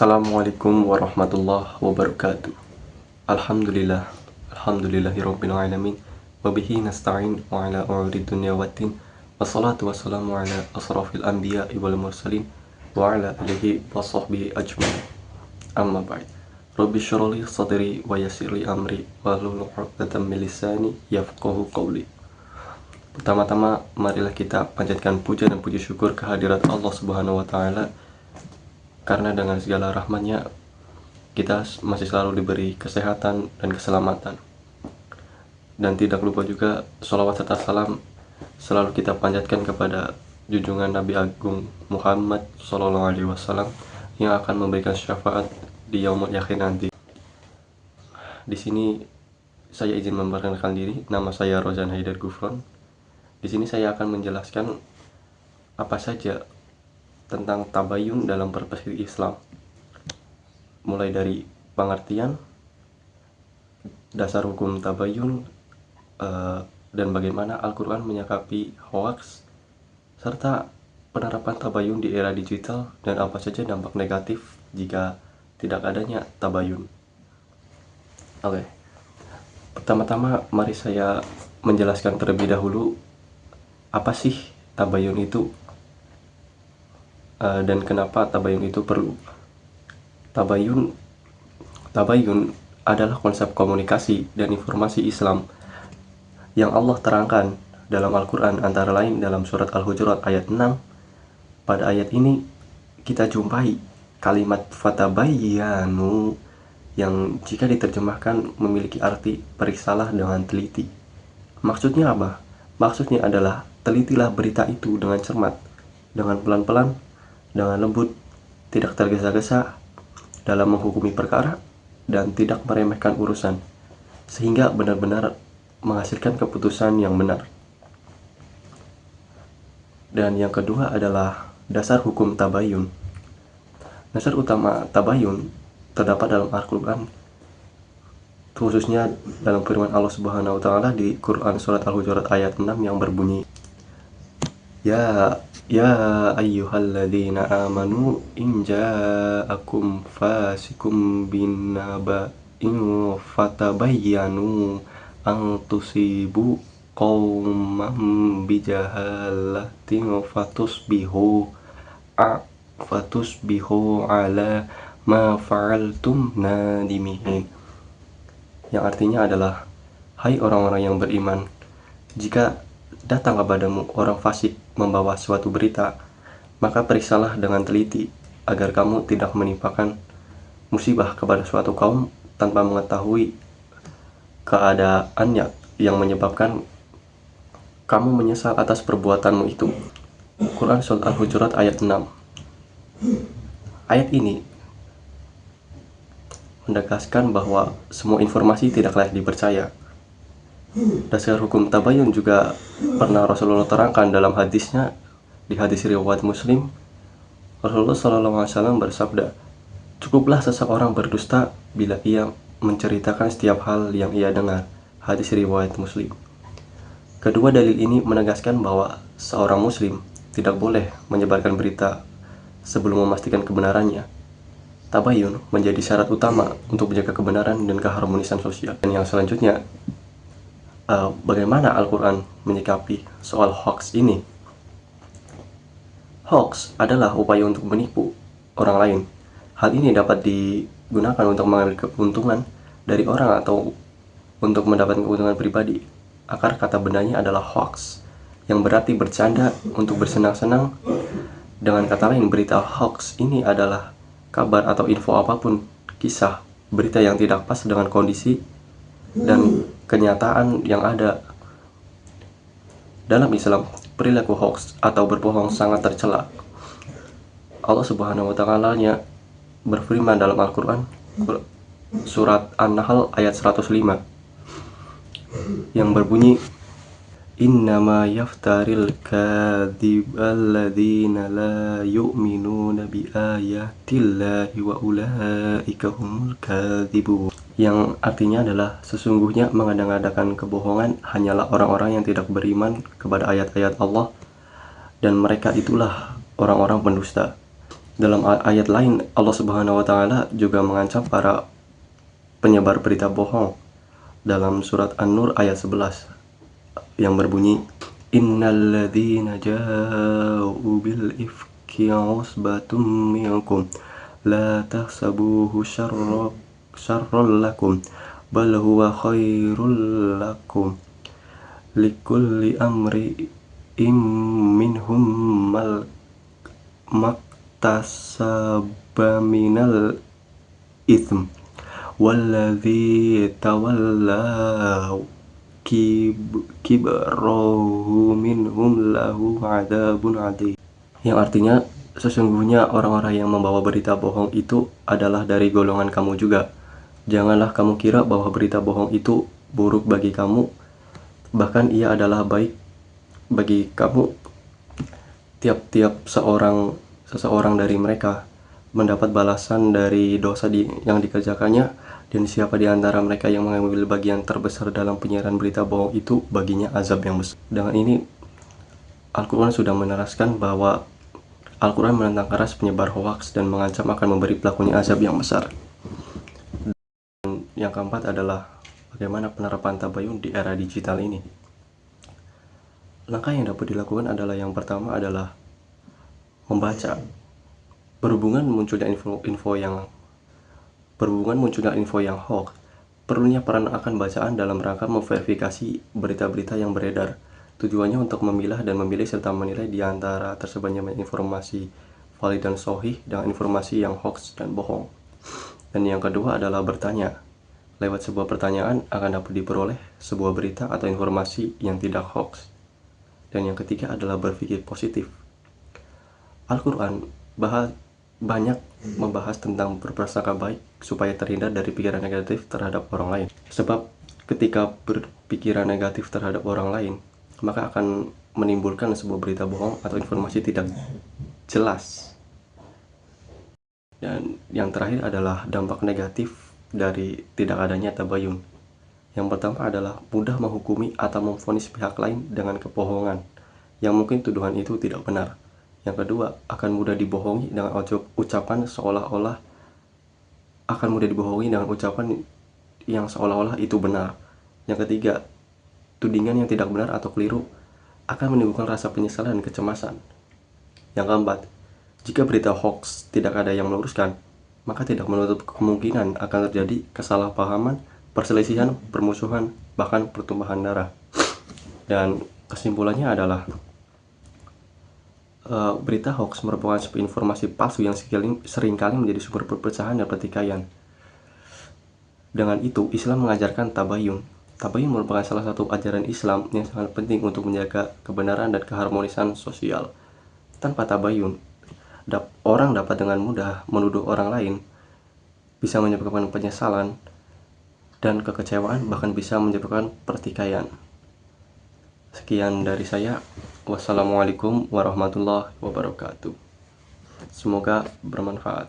Assalamualaikum warahmatullahi wabarakatuh. Alhamdulillah, alhamdulillahirabbil alamin. Wa bihi nasta'in wa ala umuri dunya waddin. Wassalatu wassalamu ala asrafil anbiya'i wal mursalin wa ala alihi wa sahbihi ajmain. Amma ba'd. Rabbi shrah li sadri wa yassir li amri wahlul 'uqdatam min lisani yafqahu qawli. Pertama-tama marilah kita panjatkan puja dan puji syukur kehadirat Allah Subhanahu wa taala, karena dengan segala rahmatnya kita masih selalu diberi kesehatan dan keselamatan. Dan tidak lupa juga sholawat serta salam selalu kita panjatkan kepada junjungan Nabi Agung Muhammad SAW yang akan memberikan syafaat di yaumul akhir nanti. Di sini saya izin memperkenalkan diri, nama saya Rozan Haidar Gufron. Di sini saya akan menjelaskan apa saja tentang tabayun dalam perspektif Islam, mulai dari pengertian, dasar hukum tabayun, dan bagaimana Al-Quran menyikapi hoaks, serta penerapan tabayun di era digital dan apa saja dampak negatif jika tidak adanya tabayun. Oke, pertama-tama mari saya menjelaskan terlebih dahulu apa sih tabayun itu, dan kenapa tabayun itu perlu. Tabayun adalah konsep komunikasi dan informasi Islam yang Allah terangkan dalam Al-Quran, antara lain dalam surat Al-Hujurat ayat 6. Pada ayat ini kita jumpai kalimat fatabayyanu yang jika diterjemahkan memiliki arti periksalah dengan teliti. Maksudnya apa? Maksudnya adalah telitilah berita itu dengan cermat, dengan pelan-pelan, dengan lembut, tidak tergesa-gesa dalam menghukumi perkara, dan tidak meremehkan urusan, sehingga benar-benar menghasilkan keputusan yang benar. Dan yang kedua adalah dasar hukum tabayun. Dasar utama tabayun terdapat dalam Al-Quran, khususnya dalam firman Allah Subhanahu wa taala di Quran surat Al-Hujurat ayat 6 yang berbunyi, Ya ayyuhalladzina amanu in ja'akum fasikum binaba'in fatabayyanu an tusibu qauman bijahalatin fatusbihu ala ma fa'altum nadimin. Yang artinya adalah, hai orang-orang yang beriman, jika datang kepadamu orang fasik membawa suatu berita, maka periksalah dengan teliti agar kamu tidak menimpakan musibah kepada suatu kaum tanpa mengetahui keadaannya, yang menyebabkan kamu menyesal atas perbuatanmu itu. Quran Surat Al-Hujurat ayat 6. Ayat ini menegaskan bahwa semua informasi tidak layak dipercaya. Dasar hukum tabayun juga pernah Rasulullah terangkan dalam hadisnya, di hadis riwayat Muslim. Rasulullah SAW bersabda, cukuplah seseorang berdusta bila ia menceritakan setiap hal yang ia dengar. Hadis riwayat Muslim. Kedua dalil ini menegaskan bahwa seorang muslim tidak boleh menyebarkan berita sebelum memastikan kebenarannya. Tabayun menjadi syarat utama untuk menjaga kebenaran dan keharmonisan sosial. Dan yang selanjutnya, bagaimana Al-Quran menyikapi soal hoax ini? Hoax adalah upaya untuk menipu orang lain. Hal ini dapat digunakan untuk mengambil keuntungan dari orang atau untuk mendapatkan keuntungan pribadi. Akar kata benarnya adalah hoax, yang berarti bercanda untuk bersenang-senang. Dengan kata lain, berita hoax ini adalah kabar atau info apapun, kisah, berita yang tidak pas dengan kondisi dan kenyataan yang ada. Dalam Islam, perilaku hoax atau berbohong sangat tercela. Allah Subhanahu wa taala berfirman dalam Al-Quran surat An-Nahl ayat 105 yang berbunyi, Innama yaftaril kadziballadzina la yu'minuna biayatillahi wa ulaika humul kadzibun. Yang artinya adalah, sesungguhnya mengada-ngadakan kebohongan hanyalah orang-orang yang tidak beriman kepada ayat-ayat Allah, dan mereka itulah orang-orang pendusta. Dalam ayat lain Allah Subhanahu wa taala juga mengancam para penyebar berita bohong dalam surat An-Nur ayat 11 yang berbunyi innalladzina ja'u bil ifki usbatum minkum la tahsabuhu syarran lakum bal huwa khairul lakum likulli amri minhum maktasaba minal itsm walladzi tawalla kibrahu minhum lahu adzabun adzim. Yang artinya sesungguhnya orang-orang yang membawa berita bohong itu adalah dari golongan kamu juga. Janganlah kamu kira bahwa berita bohong itu buruk bagi kamu, bahkan ia adalah baik bagi kamu. Tiap-tiap seseorang dari mereka mendapat balasan dari dosa yang dikerjakannya, dan siapa di antara mereka yang mengambil bagian terbesar dalam penyiaran berita bohong itu baginya azab yang besar. Dengan ini Al-Quran sudah meneraskan bahwa Al-Quran menentang keras penyebar hoaks dan mengancam akan memberi pelakunya azab yang besar. Dan yang keempat adalah bagaimana penerapan tabayun di era digital ini. Langkah yang dapat dilakukan adalah yang pertama adalah membaca. Berhubungan munculnya info yang hoax, perlunya peran akan bacaan dalam rangka memverifikasi berita-berita yang beredar. Tujuannya untuk memilah dan memilih serta menilai di antara tersebarnya informasi valid dan sahih dengan informasi yang hoax dan bohong. Dan yang kedua adalah bertanya. Lewat sebuah pertanyaan akan dapat diperoleh sebuah berita atau informasi yang tidak hoax. Dan yang ketiga adalah berpikir positif. Al-Quran banyak membahas tentang berprasangka baik supaya terhindar dari pikiran negatif terhadap orang lain. Sebab ketika berpikiran negatif terhadap orang lain, maka akan menimbulkan sebuah berita bohong atau informasi tidak jelas. Dan yang terakhir adalah dampak negatif dari tidak adanya tabayun. Yang pertama adalah mudah menghukumi atau memvonis pihak lain dengan kebohongan yang mungkin tuduhan itu tidak benar. Yang kedua, akan mudah dibohongi dengan ucapan yang seolah-olah itu benar. Yang ketiga, tudingan yang tidak benar atau keliru akan menimbulkan rasa penyesalan dan kecemasan. Yang keempat, jika berita hoax tidak ada yang meluruskan, maka tidak menutup kemungkinan akan terjadi kesalahpahaman, perselisihan, permusuhan, bahkan pertumpahan darah. Dan kesimpulannya adalah berita hoax merupakan sebuah informasi palsu yang seringkali menjadi sumber perpecahan dan pertikaian. Dengan itu, Islam mengajarkan tabayun. Tabayun merupakan salah satu ajaran Islam yang sangat penting untuk menjaga kebenaran dan keharmonisan sosial. Tanpa tabayun, orang dapat dengan mudah menuduh orang lain, bisa menyebabkan penyesalan dan kekecewaan, bahkan bisa menyebabkan pertikaian. Sekian dari saya. Wassalamualaikum warahmatullahi wabarakatuh. Semoga bermanfaat.